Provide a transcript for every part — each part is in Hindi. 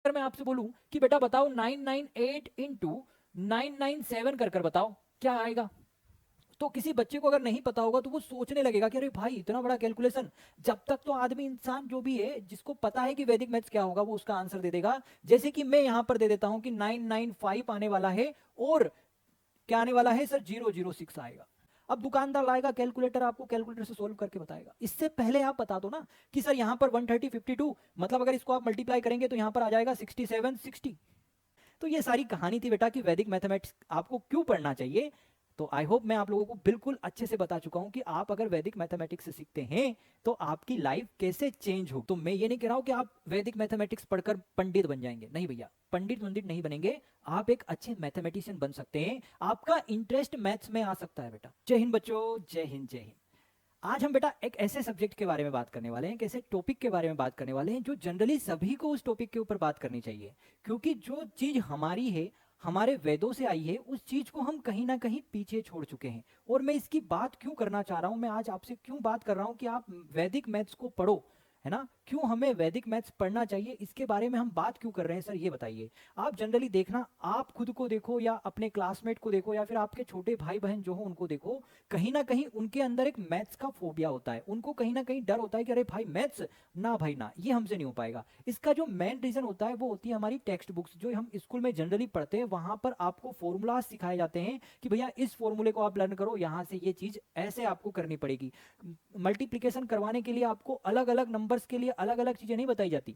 अगर मैं आपसे बोलूं कि बेटा बताओ 998 इंटू 997 कर बताओ क्या आएगा, तो किसी बच्चे को अगर नहीं पता होगा तो वो सोचने लगेगा कि अरे भाई इतना बड़ा कैलकुलेशन। जब तक तो आदमी इंसान जो भी है जिसको पता है कि वैदिक मैथ्स क्या होगा वो उसका आंसर दे देगा। जैसे कि मैं यहां पर दे देता हूं कि 995 आने वाला है और क्या आने वाला है सर 006 आएगा। अब दुकानदार लाएगा कैलकुलेटर, आपको कैलकुलेटर से सोल्व करके बताएगा। इससे पहले आप बता दो ना कि सर यहां पर 130 52 मतलब अगर इसको आप मल्टीप्लाई करेंगे तो यहां पर आ जाएगा 67 60। तो ये सारी कहानी थी बेटा कि वैदिक मैथमेटिक्स आपको क्यों पढ़ना चाहिए। तो आई होप मैं आप लोगों को बिल्कुल अच्छे से बता चुका हूं कि आप अगर वैदिक मैथमेटिक्स से सीखते हैं तो आपकी लाइफ कैसे चेंज हो। तो मैं ये नहीं कह रहा हूं कि आप वैदिक मैथमेटिक्स पढ़कर पंडित बन जाएंगे, नहीं भैया, पंडित नहीं बनेंगे। आप एक अच्छे मैथमेटिशियन बन सकते हैं, आपका इंटरेस्ट मैथ्स में आ सकता है बेटा। जय हिंद बच्चों, जय हिंद जय हिंद। आज हम बेटा एक ऐसे सब्जेक्ट के बारे में बात करने वाले हैं, एक ऐसे टॉपिक के बारे में बात करने वाले हैं जो जनरली सभी को उस टॉपिक के ऊपर बात करनी चाहिए। क्योंकि जो चीज हमारी है, हमारे वेदों से आई है, उस चीज को हम कहीं ना कहीं पीछे छोड़ चुके हैं। और मैं इसकी बात क्यों करना चाह रहा हूं, मैं आज आपसे क्यों बात कर रहा हूं कि आप वैदिक मैथ्स को पढ़ो, है ना। क्यों हमें वैदिक मैथ्स पढ़ना चाहिए, इसके बारे में हम बात क्यों कर रहे हैं सर, ये बताइए। आप जनरली देखना, आप खुद को देखो या अपने क्लासमेट को देखो या फिर आपके छोटे भाई बहन जो हो उनको देखो, कहीं ना कहीं उनके अंदर एक मैथ्स का फोबिया होता है। उनको कहीं ना कहीं डर होता है कि अरे भाई मैथ्स, ना भाई ना, ये हमसे नहीं हो पाएगा। इसका जो मेन रीजन होता है वो होती है हमारी टेक्स्ट बुक्स जो हम स्कूल में जनरली पढ़ते हैं। वहां पर आपको फॉर्मूला सिखाए जाते हैं कि भैया इस फॉर्मूले को आप लर्न करो, यहां से ये चीज ऐसे आपको करनी पड़ेगी। मल्टीप्लीकेशन करवाने के लिए आपको अलग अलग नंबर्स के लिए अलग अलग चीजें नहीं बताई जाती।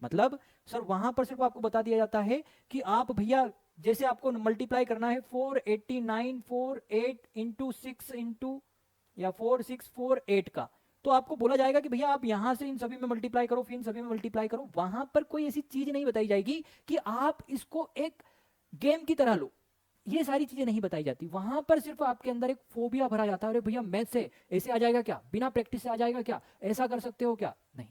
मतलब सर वहां पर सिर्फ आपको बता दिया जाता है कि आप भैया जैसे आपको मल्टीप्लाई करना है 489 48 इंटू 6 इंटू या 4648 का, तो आपको बोला जाएगा कि भैया आप यहां से इन सभी में मल्टीप्लाई करो, फिर इन सभी में मल्टीप्लाई करो। वहां पर कोई ऐसी चीज नहीं बताई जाएगी कि आप इसको एक गेम की तरह लो। ये सारी चीजें नहीं बताई जाती। वहां पर सिर्फ आपके अंदर एक फोबिया भरा जाता है, अरे भैया मैथ से ऐसे आ जाएगा क्या, बिना प्रैक्टिस से आ जाएगा क्या, ऐसा कर सकते हो क्या। नहीं,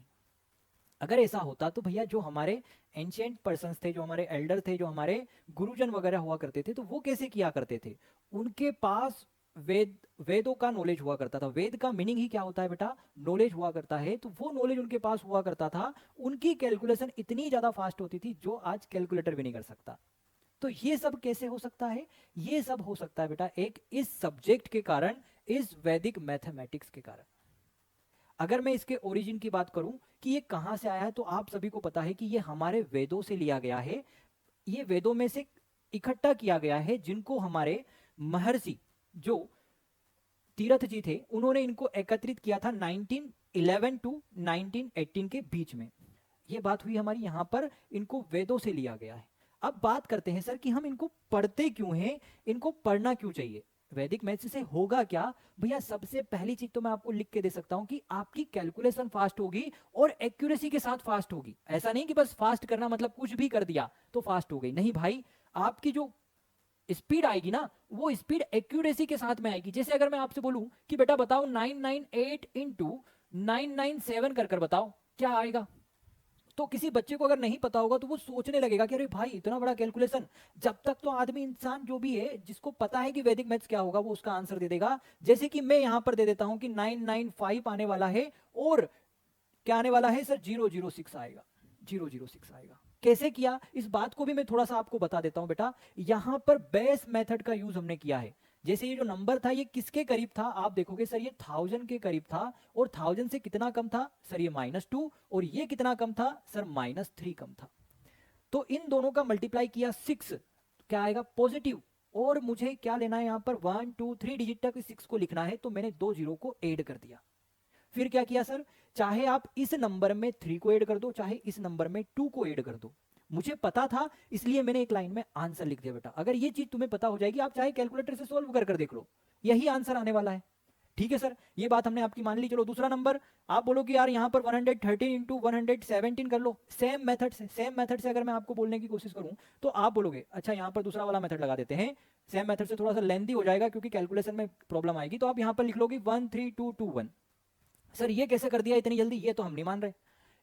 अगर ऐसा होता तो भैया जो हमारे एंशियंट पर्सन्स थे, जो हमारे एल्डर थे, जो हमारे गुरुजन वगैरह हुआ करते थे, तो वो कैसे किया करते थे। उनके पास वेदों का नॉलेज हुआ करता था। वेद का मीनिंग ही क्या होता है बेटा, नॉलेज हुआ करता है। तो वो नॉलेज उनके पास हुआ करता था। उनकी कैलकुलेशन इतनी ज्यादा फास्ट होती थी जो आज कैलकुलेटर भी नहीं कर सकता। तो ये सब कैसे हो सकता है, ये सब हो सकता है बेटा एक इस सब्जेक्ट के कारण, इस वैदिक मैथमेटिक्स के कारण। अगर मैं इसके ओरिजिन की बात करूं कि ये कहां से आया है, तो आप सभी को पता है कि ये हमारे वेदों से लिया गया है। ये वेदों में से इकट्ठा किया गया है, जिनको हमारे महर्षि जो तीरथ जी थे उन्होंने इनको एकत्रित किया था 1911 टू 1918 के बीच में। ये बात हुई हमारी, यहां पर इनको वेदों से लिया गया है। अब बात करते हैं सर कि हम इनको पढ़ते क्यों हैं, इनको पढ़ना क्यों चाहिए, वैदिक मैथ्स से होगा क्या। भैया सबसे पहली चीज तो मैं आपको लिख के दे सकता हूं कि आपकी कैलकुलेशन फास्ट होगी और एक्यूरेसी के साथ फास्ट होगी। ऐसा नहीं कि बस फास्ट करना मतलब कुछ भी कर दिया तो फास्ट हो गई, नहीं भाई। आपकी जो स्पीड आएगी ना, वो स्पीड एक्यूरेसी के साथ में आएगी। जैसे अगर मैं आपसे बोलूं कि बेटा बताओ 998 इंटू 997 कर बताओ क्या आएगा, तो किसी बच्चे को अगर नहीं पता होगा तो वो सोचने लगेगा कि अरे भाई इतना बड़ा कैलकुलेशन। जब तक तो आदमी इंसान जो भी है जिसको पता है कि वैदिक मैथ्स क्या होगा वो उसका आंसर दे देगा। जैसे कि मैं यहां पर दे देता हूं कि 995 आने वाला है और क्या आने वाला है सर 006 आएगा, 006 आएगा। कैसे किया इस बात को भी मैं थोड़ा सा आपको बता देता हूं बेटा। यहां पर बेस मेथड का यूज हमने किया है। जैसे ये जो नंबर था ये किसके करीब था, आप देखोगे सर ये 1000 के करीब था। और 1000 से कितना कम था सर, ये -2। और ये कितना कम था सर, -3 कम था। तो इन दोनों का मल्टीप्लाई किया 6, क्या आएगा पॉजिटिव। और मुझे क्या लेना है यहाँ पर 1 2 3 डिजिट तक 6 को लिखना है, तो मैंने 2 जीरो को ऐड कर दिया। फिर क्या किया सर, चाहे आप इस नंबर में 3 को ऐड कर दो, चाहे इस नंबर में 2 को ऐड कर दो। मुझे पता था इसलिए मैंने एक लाइन में आंसर लिख दिया बेटा। अगर ये चीज तुम्हें पता हो जाएगी, आप चाहे कैलकुलेटर से सोल्व कर देख लो, यही आंसर आने वाला है। ठीक है सर, ये बात हमने आपकी मान ली। चलो दूसरा नंबर, आप बोलो कि यार यहाँ पर 113 इंटू 117 कर लो। सेम मेथड से, सेम मेथड से अगर मैं आपको बोलने की कोशिश करूं तो आप बोलोगे अच्छा यहाँ पर दूसरा वाला मेथड लगा देते हैं। सेम मेथड से थोड़ा सा लेंदी हो जाएगा क्योंकि कैलकुलेशन में प्रॉब्लम आएगी, तो आप यहाँ पर लिख लोगे 13221। सर ये कैसे कर दिया इतनी जल्दी, ये तो हम नहीं मान रहे।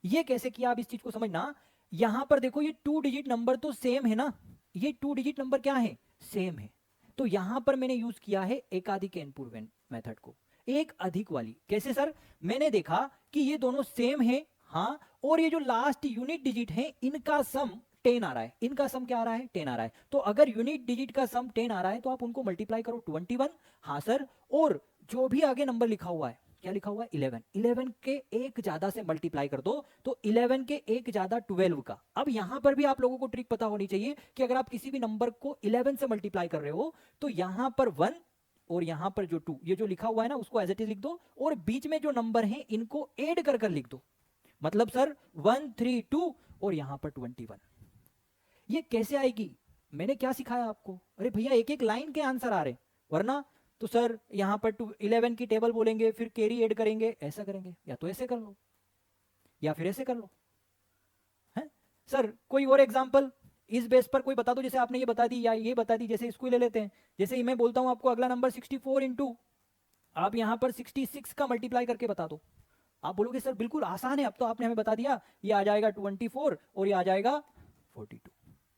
ये कैसे किया, आप इस चीज को समझना। यहां पर देखो ये 2 डिजिट नंबर तो सेम है ना, ये 2 डिजिट नंबर क्या है, सेम है। तो यहां पर मैंने यूज किया है एकाधिक एनपूर्व मेथड को, एक अधिक वाली। कैसे सर, मैंने देखा कि ये दोनों सेम है, हाँ, और ये जो लास्ट यूनिट डिजिट है इनका सम 10 आ रहा है, इनका सम क्या आ रहा है 10 आ रहा है। तो अगर यूनिट डिजिट का सम 10 आ रहा है तो आप उनको मल्टीप्लाई करो 21। हाँ सर, और जो भी आगे नंबर लिखा हुआ है, क्या लिखा हुआ है 11, 11 के एक ज्यादा से मल्टीप्लाई कर दो तो 11 के एक ज्यादा 12 का। अब यहां पर भी आप लोगों को ट्रिक पता होनी चाहिए कि अगर आप किसी भी नंबर को 11 से मल्टीप्लाई कर रहे हो तो यहां पर 1 और यहां पर जो 2, ये जो लिखा हुआ है ना उसको एज इट इज लिख दो, और बीच में जो नंबर है इनको ऐड कर कर लिख दो। मतलब सर 132 और यहां पर 21। ये कैसे आएगी, मैंने क्या सिखाया आपको? अरे भैया एक एक लाइन के आंसर आ रहे, वरना तो सर यहां पर 11 की टेबल बोलेंगे, फिर कैरी ऐड करेंगे, ऐसा करेंगे, या तो ऐसे कर लो या फिर ऐसे कर लो। है सर कोई और एग्जांपल इस बेस पर कोई बता दो, जैसे आपने ये बता दी या ये बता दी, जैसे इसको ही ले लेते हैं। जैसे मैं बोलता हूं आपको अगला नंबर 64 इंटू, आप यहां पर 66 का मल्टीप्लाई करके बता दो। आप बोलोगे सर बिल्कुल आसान है, अब तो आपने हमें बता दिया, ये आ जाएगा 24 और ये आ जाएगा 42,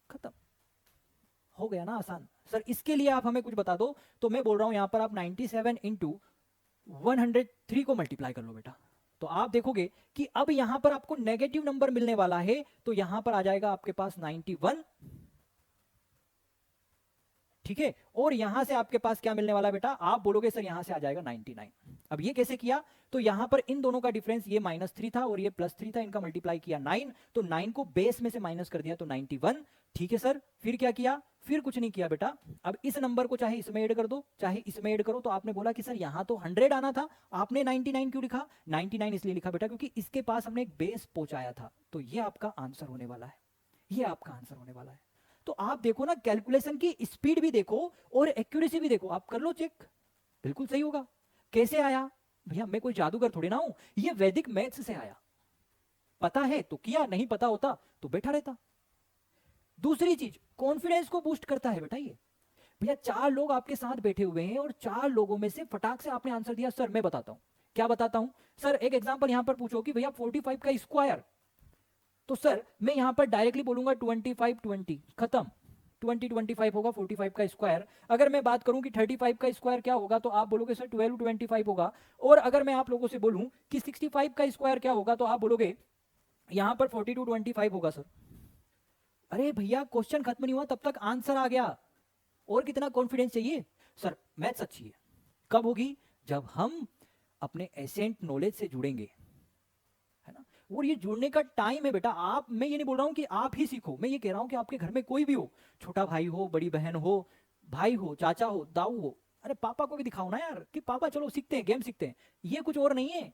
खत्म हो गया ना आसान। सर इसके लिए आप हमें कुछ बता दो, तो मैं बोल रहा हूं यहां पर आप 97 इंटू 103 को मल्टीप्लाई कर लो बेटा, तो आप देखोगे कि अब यहां पर आपको नेगेटिव नंबर मिलने वाला है, तो यहां पर आ जाएगा आपके पास 91, ठीक है। और यहां से आपके पास क्या मिलने वाला बेटा, आप बोलोगे सर यहां से आ जाएगा 99। अब ये कैसे किया, तो यहां पर इन दोनों का डिफरेंस, ये -3 था और ये +3 था, इनका मल्टीप्लाई किया 9, तो 9 को बेस में से माइनस कर दिया तो 91, ठीक है सर। फिर क्या किया, फिर कुछ नहीं किया बेटा, अब इस नंबर को चाहे इसमें ऐड कर दो चाहे इसमें ऐड करो, तो आपने बोला कि सर यहां तो 100 आना था, आपने 99 क्यों लिखा? 99 इसलिए लिखा बेटा क्योंकि इसके पास हमने एक बेस पहुंचाया था, तो ये आपका आंसर होने वाला है, ये आपका आंसर होने वाला है। तो आप देखो ना, कैलकुलेशन की स्पीड भी देखो और एक्यूरेसी भी देखो, आप कर लो चेक, बिल्कुल सही होगा। कैसे आया भैया, मैं कोई जादूगर थोड़ी ना हूं, ये वैदिक मैथ्स से आया, पता है तो किया, नहीं पता होता तो बैठा रहता। दूसरी चीज, कॉन्फिडेंस को बूस्ट करता है बेटा ये। भैया 4 लोग आपके साथ बैठे हुए हैं और 4 लोगों में से फटाक से आपने आंसर दिया, सर मैं बताता हूं, क्या बताता हूं सर, एक एग्जांपल यहां पर पूछो कि भैया 45 का स्क्वायर, तो सर मैं यहां पर डायरेक्टली बोलूंगा 25 20, खत्म, 20 25 होगा 45 का स्क्वायर। अगर मैं बात करूं कि 35 का स्क्वायर क्या होगा, तो आप बोलोगे सर 12 25 होगा। और अगर मैं आप लोगों से बोलूं कि 65 का स्क्वायर क्या होगा, तो आप बोलोगे यहां पर 42 25 होगा सर। अरे भैया क्वेश्चन खत्म नहीं हुआ तब तक आंसर आ गया, और कितना कॉन्फिडेंस चाहिए? सर मैथ्स अच्छी है, कब होगी? जब हम अपने एसेंट नॉलेज से जुड़ेंगे, है ना। और ये जुड़ने का टाइम है बेटा, आप, मैं ये नहीं बोल रहा हूं कि आप ही सीखो, मैं ये कह रहा हूं कि आपके घर में कोई भी हो, छोटा भाई हो, बड़ी बहन हो, भाई हो, चाचा हो, दाऊ हो, अरे पापा को भी दिखाओ ना यार कि पापा चलो सीखते हैं, गेम सीखते हैं। ये कुछ और नहीं है,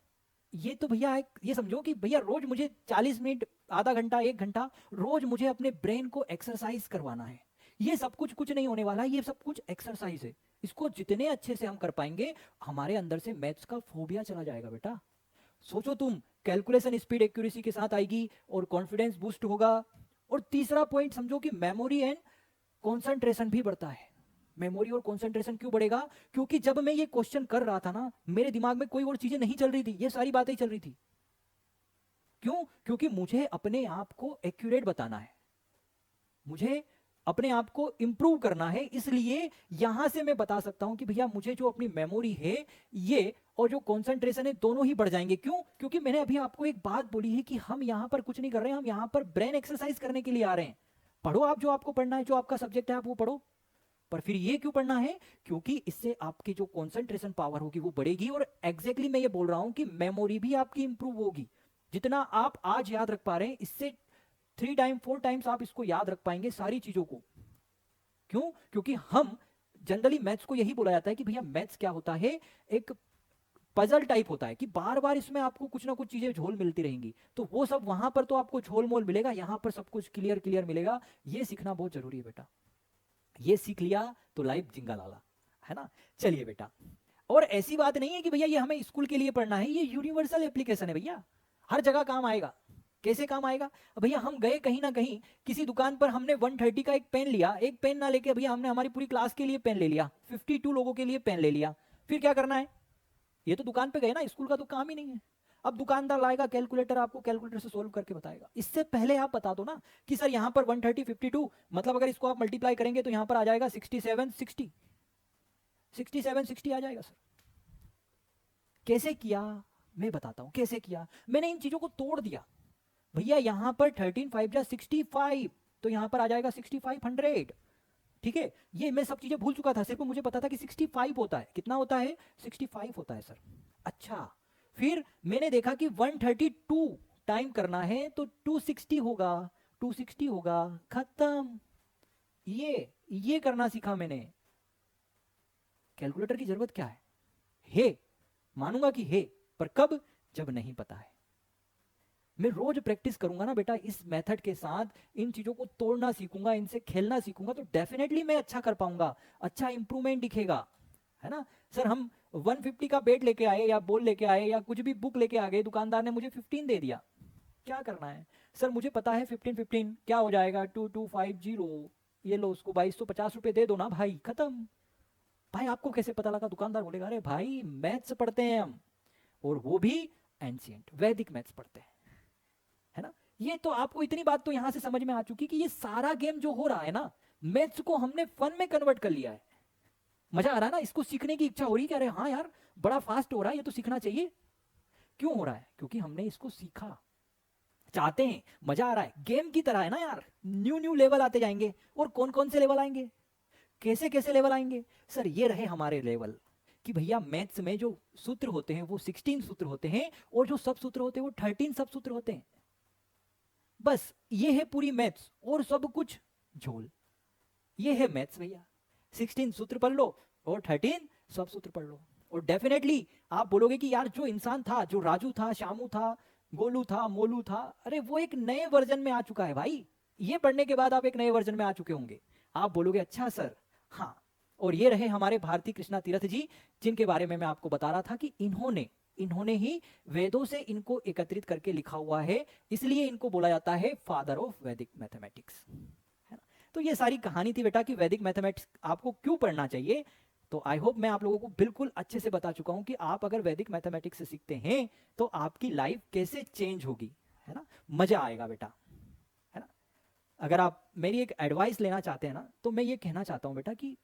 ये तो भैया एक, ये समझो कि भैया रोज मुझे 40 मिनट, आधा घंटा, 1 घंटा रोज मुझे अपने ब्रेन को एक्सरसाइज करवाना है। ये सब कुछ कुछ नहीं होने वाला, ये सब कुछ एक्सरसाइज है। इसको जितने अच्छे से हम कर पाएंगे, हमारे अंदर से मैथ्स का फोबिया चला जाएगा बेटा। सोचो तुम, कैलकुलेशन स्पीड एक्यूरेसी के साथ आएगी और कॉन्फिडेंस बूस्ट होगा। और तीसरा पॉइंट समझो कि मेमोरी एंड कंसंट्रेशन भी बढ़ता है। मेमोरी और कंसंट्रेशन क्यों बढ़ेगा? क्योंकि जब मैं ये क्वेश्चन कर रहा था ना, मेरे दिमाग में कोई और चीजें नहीं चल रही थी, ये सारी बातें चल रही थी। क्यों? क्योंकि मुझे अपने आप को एक्यूरेट बताना है, मुझे अपने आप को इंप्रूव करना है, इसलिए यहां से मैं बता सकता हूं कि भैया मुझे जो अपनी मेमोरी है ये और जो कंसंट्रेशन है दोनों ही बढ़ जाएंगे। क्यों? क्योंकि मैंने अभी आपको एक बात बोली है कि हम यहां पर कुछ नहीं कर रहे हैं, हम यहां पर ब्रेन एक्सरसाइज करने के लिए आ रहे हैं। पढ़ो आप जो आपको पढ़ना है, जो आपका सब्जेक्ट है आप वो पढ़ो, पर फिर ये क्यों पढ़ना है? क्योंकि इससे आपकी जो कंसंट्रेशन पावर होगी वो बढ़ेगी, और एग्जैक्टली मैं ये बोल रहा हूं कि मेमोरी भी आपकी इंप्रूव होगी। जितना आप आज याद रख पा रहे हैं, इससे 3 टाइम 4 टाइम्स आप इसको याद रख पाएंगे सारी चीजों को। क्यों? क्योंकि हम जनरली मैथ्स को यही बोला जाता है कि भैया मैथ्स क्या होता है, एक पजल टाइप होता है कि बार बार इसमें आपको कुछ ना कुछ चीजें झोल मिलती रहेंगी। तो वो सब वहां पर तो आपको झोल मोल मिलेगा, यहां पर सब कुछ क्लियर क्लियर मिलेगा। ये सीखना बहुत जरूरी है बेटा, ये सीख लिया तो लाइफ जिंगा लाला, है ना। चलिए बेटा, और ऐसी बात नहीं है कि भैया ये हमें स्कूल के लिए पढ़ना है, ये यूनिवर्सल एप्लीकेशन है भैया, हर जगह काम आएगा। कैसे काम आएगा? भैया हम गए कहीं ना कहीं किसी दुकान पर, हमने 130 का एक पेन लिया, एक पेन ना लेके भैया हमने हमारी पूरी क्लास के लिए पेन ले लिया, 52 लोगों के लिए पेन ले लिया, फिर क्या करना है? ये तो दुकान पे गए ना, स्कूल का तो काम ही नहीं है। अब दुकानदार लाएगा कैलकुलेटर, आपको कैलकुलेटर से सोल्व करके बताएगा। इससे पहले आप बता दो ना कि सर यहाँ पर 130 52, मतलब अगर इसको आप मल्टीप्लाई करेंगे तो यहाँ पर आ जाएगा 67 60, 67 60 आ जाएगा सर। कैसे किया मैं बताता हूं कैसे किया। मैंने इन चीजों को तोड़ दिया भैया, यहां पर 13 5 जा 65, तो यहां पर आ जाएगा 6500। ठीक है, ये मैं सब चीजें भूल चुका था, सिर्फ मुझे पता था कि 65 होता है। कितना होता है? 65 होता है सर। अच्छा, फिर मैंने देखा कि 132 टाइम करना है तो 260 होगा, 260 होगा, खत्म। ये करना सीखा मैंने। कैलकुलेटर की जरूरत क्या है, मानूंगा कि है, पर कब? जब नहीं पता है। मैं रोज प्रैक्टिस करूंगा ना बेटा इस मेथड के साथ, इन चीजों को तोड़ना सीखूंगा, इनसे खेलना सीखूंगा, तो डेफिनेटली मैं अच्छा कर पाऊंगा, अच्छा इंप्रूवमेंट दिखेगा, है ना। सर हम 150 का बेट लेके आए या बॉल लेके आए या कुछ भी बुक लेके आ गए, दुकानदार ने मुझे 15 दे दिया, क्या करना है? सर मुझे पता है 15 क्या हो जाएगा, 2250, ये लो उसको 2250 रुपए दे दो ना भाई, खत्म। भाई आपको कैसे पता लगा? दुकानदार बोलेगा अरे भाई मैथ्स पढ़ते हैं हम, और वो भी एंशिएंट वैदिक मैथ्स पढ़ते हैं, है ना। ये तो आपको इतनी बात तो यहां से समझ में आ चुकी कि ये सारा गेम जो हो रहा है ना, मैथ्स को हमने फन में कन्वर्ट कर लिया है। मजा आ रहा है ना, इसको सीखने की इच्छा हो रही है कि अरे हाँ यार बड़ा फास्ट हो रहा है, ये तो सीखना चाहिए। क्यों हो रहा है? क्योंकि हमने इसको सीखा, चाहते हैं, मजा आ रहा है, गेम की तरह है ना यार। न्यू न्यू लेवल आते जाएंगे, और कौन कौन से लेवल आएंगे, कैसे कैसे लेवल आएंगे? सर ये रहे हमारे लेवल कि भैया मैथ्स में जो सूत्र होते हैं वो 16 सूत्र होते हैं, और जो सब सूत्र होते हैं वो 13 सब सूत्र होते हैं। बस ये है पूरी मैथ्स, और सब कुछ झोल। ये है मैथ्स भैया, 16 सूत्र पढ़ लो और 13 सब सूत्र पढ़ लो, और डेफिनेटली आप बोलोगे कि यार जो इंसान था, जो राजू था, श्यामू था, गोलू था, मोलू था, अरे वो एक नए वर्जन में आ चुका है भाई। ये पढ़ने के बाद आप एक नए वर्जन में आ चुके होंगे। आप बोलोगे अच्छा सर, हाँ। और ये रहे हमारे भारती कृष्णा तीर्थ जी, जिनके बारे में मैं आपको बता रहा था कि इन्होंने ही वेदों से इनको एकत्रित करके लिखा हुआ है, इसलिए इनको बोला जाता है फादर ऑफ वैदिक मैथमेटिक्स, है ना। तो ये सारी कहानी थी बेटा कि वैदिक मैथमेटिक्स आपको क्यों पढ़ना चाहिए। तो आई होप मैं आप लोगों को बिल्कुल अच्छे से बता चुका हूं कि आप अगर वैदिक मैथमेटिक्स से सीखते हैं तो आपकी लाइफ कैसे चेंज होगी, है ना। मजा आएगा बेटा, है ना। अगर आप मेरी एक एडवाइस लेना चाहते हैं ना, तो मैं ये कहना चाहता हूं बेटा कि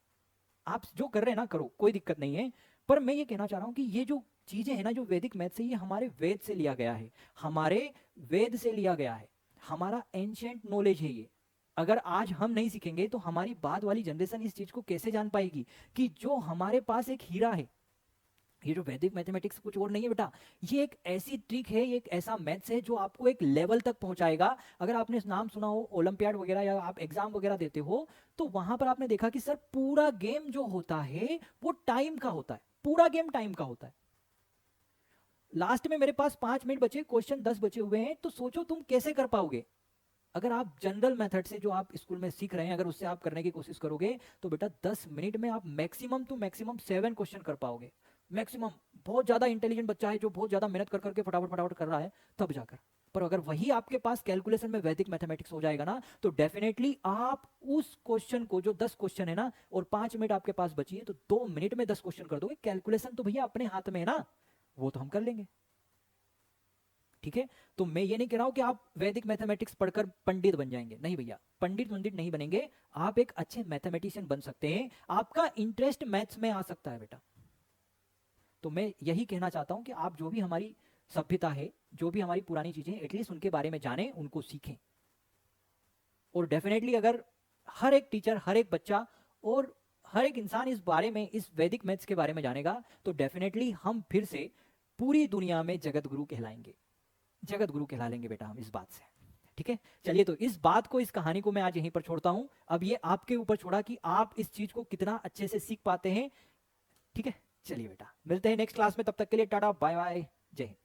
आप जो कर रहे हैं ना करो, कोई दिक्कत नहीं है, पर मैं ये कहना चाह रहा हूं कि ये जो चीजें हैं ना, जो वैदिक मैथ से, ये हमारे वेद से लिया गया है, हमारे वेद से लिया गया है, हमारा एंशिएंट नॉलेज है ये। अगर आज हम नहीं सीखेंगे तो हमारी बाद वाली जनरेशन इस चीज को कैसे जान पाएगी कि जो हमारे पास एक हीरा है। ये जो वैदिक मैथमेटिक्स कुछ और नहीं है बेटा, ये एक ऐसी ट्रिक है, ये एक ऐसा मैथ्स है जो आपको एक लेवल तक पहुंचाएगा। अगर आपने नाम सुना हो ओलंपियाड वगैरह, या आप एग्जाम वगैरह देते हो, तो वहां पर आपने देखा कि सर पूरा गेम जो होता है वो टाइम का होता है, पूरा गेम टाइम का होता है। लास्ट में मेरे पास 5 मिनट बचे, क्वेश्चन 10 बचे हुए हैं, तो सोचो तुम कैसे कर पाओगे। अगर आप जनरल मेथड से जो आप स्कूल में सीख रहे हैं, अगर उससे आप करने की कोशिश करोगे, तो बेटा 10 मिनट में आप मैक्सिमम टू मैक्सिमम 7 क्वेश्चन कर पाओगे, मैक्सिमम। बहुत ज्यादा इंटेलिजेंट बच्चा है जो बहुत ज्यादा मेहनत कर करके फटाफट फटाफट कर रहा है, तब जाकर। पर अगर वही आपके पास कैलकुलेशन में वैदिक मैथमेटिक्स हो जाएगा ना, तो डेफिनेटली आप उस क्वेश्चन को, जो 10 क्वेश्चन है ना, और 5 मिनट आपके पास बची है, तो 2 मिनट में 10 क्वेश्चन कर दोगे। कैलकुलेशन तो भैया अपने हाथ में है ना, वो तो हम कर लेंगे। ठीक है, तो मैं ये नहीं कह रहा हूं कि आप वैदिक मैथमेटिक्स पढ़कर पंडित बन जाएंगे, नहीं भैया, पंडित नहीं बनेंगे। आप एक अच्छे मैथमेटिशियन बन सकते हैं, आपका इंटरेस्ट मैथ्स में आ सकता है बेटा। तो मैं यही कहना चाहता हूं कि आप जो भी हमारी सभ्यता है, जो भी हमारी पुरानी चीजें, एटलीस्ट उनके बारे में जानें, उनको सीखें। और डेफिनेटली अगर हर एक टीचर, हर एक बच्चा और हर एक इंसान इस बारे में, इस वैदिक मैथ्स के बारे में जानेगा, तो डेफिनेटली हम फिर से पूरी दुनिया में जगत गुरु कहलाएंगे, जगत गुरु कहला लेंगे बेटा हम इस बात से। ठीक है, चलिए, तो इस बात को, इस कहानी को मैं आज यहीं पर छोड़ता हूं। अब ये आपके ऊपर छोड़ा कि आप इस चीज को कितना अच्छे से सीख पाते हैं। ठीक है, चलिए बेटा, मिलते हैं नेक्स्ट क्लास में, तब तक के लिए टाटा बाय बाय, जय हिंद।